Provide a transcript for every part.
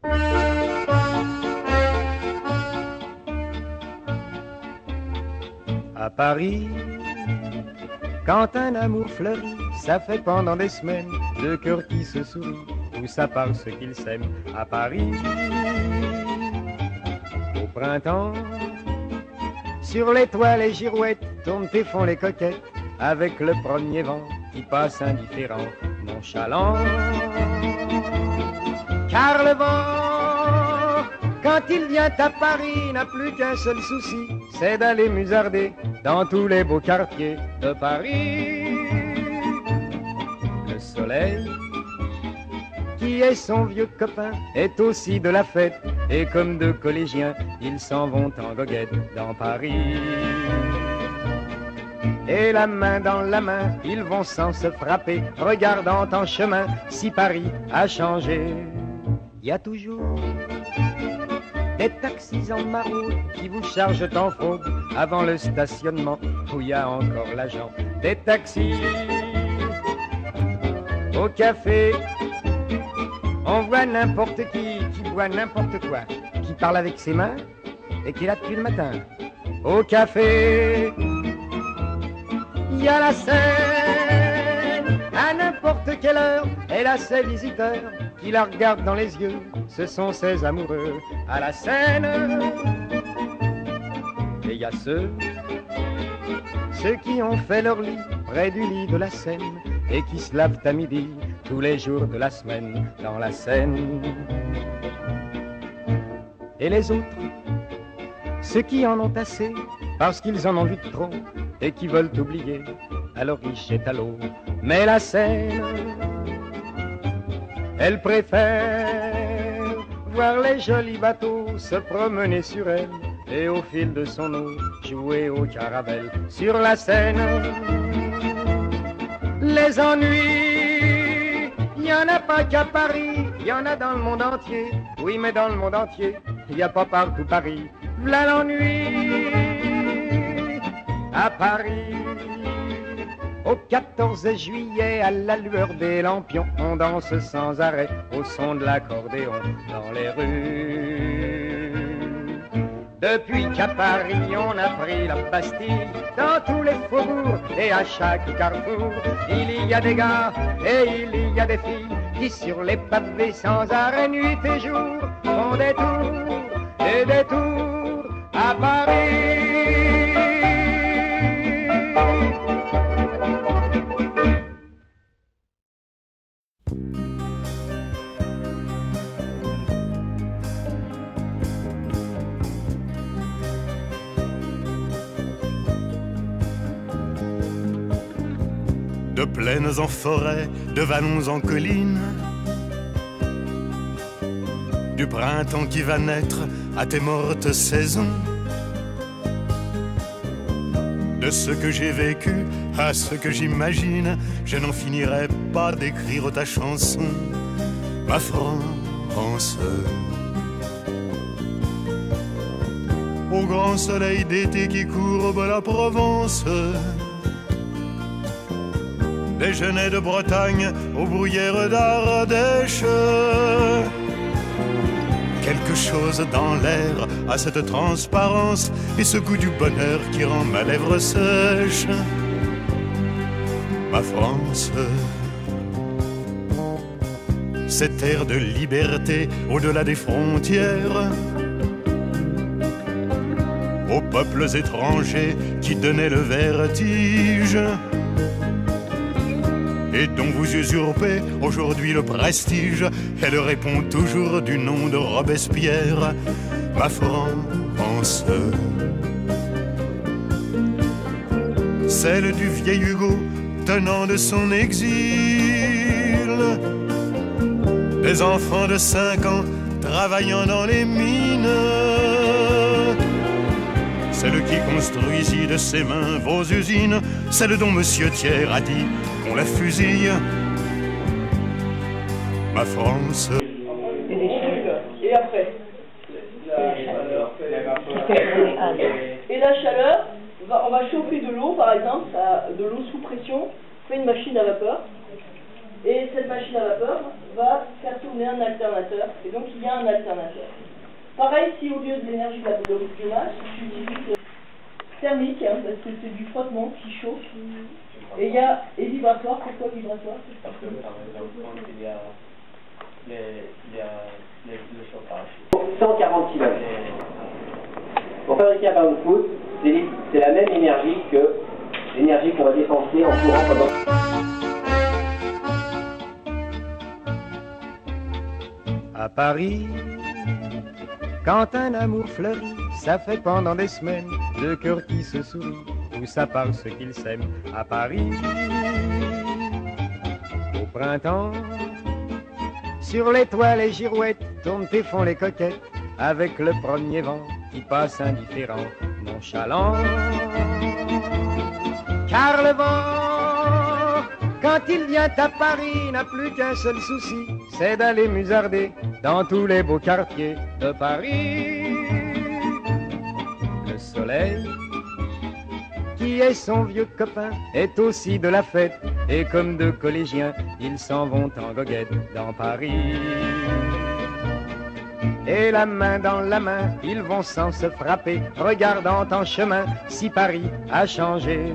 À Paris, quand un amour fleurit, ça fait pendant des semaines deux cœurs qui se sourient, tout ça parce qu'ils s'aiment. À Paris, au printemps, sur les toiles les girouettes tournent et font les coquettes avec le premier vent qui passe indifférent, nonchalant. Car le vent, quand il vient à Paris, n'a plus qu'un seul souci, c'est d'aller musarder dans tous les beaux quartiers de Paris. Le soleil, qui est son vieux copain, est aussi de la fête, et comme deux collégiens, ils s'en vont en goguette dans Paris. Et la main dans la main, ils vont sans se frapper, regardant en chemin si Paris a changé. Il y a toujours des taxis en maraude qui vous chargent en fraude avant le stationnement où il y a encore l'agent. Des taxis au café, on voit n'importe qui boit n'importe quoi, qui parle avec ses mains et qui est là depuis le matin. Au café, il y a la scène, à n'importe quelle heure, elle a ses visiteurs qui la regardent dans les yeux, ce sont ses amoureux à la scène. Et il y a ceux qui ont fait leur lit près du lit de la Seine et qui se lavent à midi tous les jours de la semaine dans la Seine. Et les autres, ceux qui en ont assez parce qu'ils en ont vu trop et qui veulent oublier, alors ils jettent à l'eau. Mais la Seine, elle préfère voir les jolis bateaux se promener sur elle et au fil de son eau jouer au caravelle. Sur la Seine, les ennuis, il n'y en a pas qu'à Paris, il y en a dans le monde entier. Oui, mais dans le monde entier, il n'y a pas partout Paris. V'là l'ennui à Paris. Au 14 juillet, à la lueur des lampions, on danse sans arrêt au son de l'accordéon dans les rues. Depuis qu'à Paris on a pris la Bastille, dans tous les faubourgs et à chaque carrefour, il y a des gars et il y a des filles qui sur les pavés sans arrêt nuit et jour font des tours et des tours à Paris. De plaines en forêt, de vallons en collines, du printemps qui va naître à tes mortes saisons, de ce que j'ai vécu à ce que j'imagine, je n'en finirai pas d'écrire ta chanson, ma France. Au grand soleil d'été qui courbe la Provence, des genêts de Bretagne aux bruyères d'Ardèche. Quelque chose dans l'air a cette transparence et ce goût du bonheur qui rend ma lèvre sèche. Ma France, cette air de liberté au-delà des frontières, aux peuples étrangers qui donnaient le vertige et dont vous usurpez aujourd'hui le prestige. Elle répond toujours du nom de Robespierre, ma France. Celle du vieil Hugo tenant de son exil, des enfants de 5 ans travaillant dans les mines, celle qui construisit de ses mains vos usines, celle dont Monsieur Thiers a dit qu'on la fusille, ma France. Et après et la chaleur, on va chauffer de l'eau par exemple, de l'eau sous pression, on fait une machine à vapeur, et cette machine à vapeur va faire tourner un alternateur, et donc il y a un alternateur. Pareil, si au lieu de l'énergie de la biomasse, j'utilise thermique, hein, parce que c'est du frottement qui chauffe, et il y a et vibratoire. Pourquoi vibratoire? Parce que par exemple, il y a le chauffage. 140 km. Pour fabriquer un ballon de foot, c'est la même énergie que l'énergie qu'on va dépenser en courant pendant... À Paris, quand un amour fleurit, ça fait pendant des semaines deux cœurs qui se sourient, tout ça parce qu'ils s'aiment. À Paris, au printemps, sur les toits les girouettes tournent et font les coquettes avec le premier vent qui passe indifférent, nonchalant. Car le vent, quand il vient à Paris, n'a plus qu'un seul souci, c'est d'aller musarder dans tous les beaux quartiers de Paris. Le soleil, qui est son vieux copain, est aussi de la fête, et comme deux collégiens, ils s'en vont en goguette dans Paris. Et la main dans la main, ils vont sans se frapper, regardant en chemin si Paris a changé.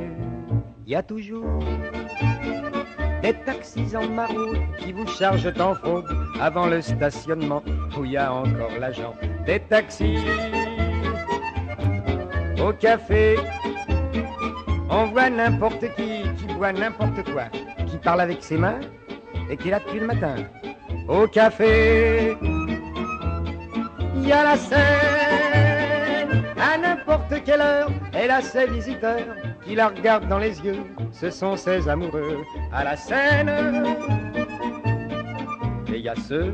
Il y a toujours des taxis en maraude qui vous chargent en fraude avant le stationnement où il y a encore l'agent. Des taxis au café, on voit n'importe qui boit n'importe quoi, qui parle avec ses mains et qui est là depuis le matin. Au café, il y a la scène, à n'importe quelle heure, elle a ses visiteurs qui la regardent dans les yeux, ce sont ses amoureux à la scène. Et il y a ceux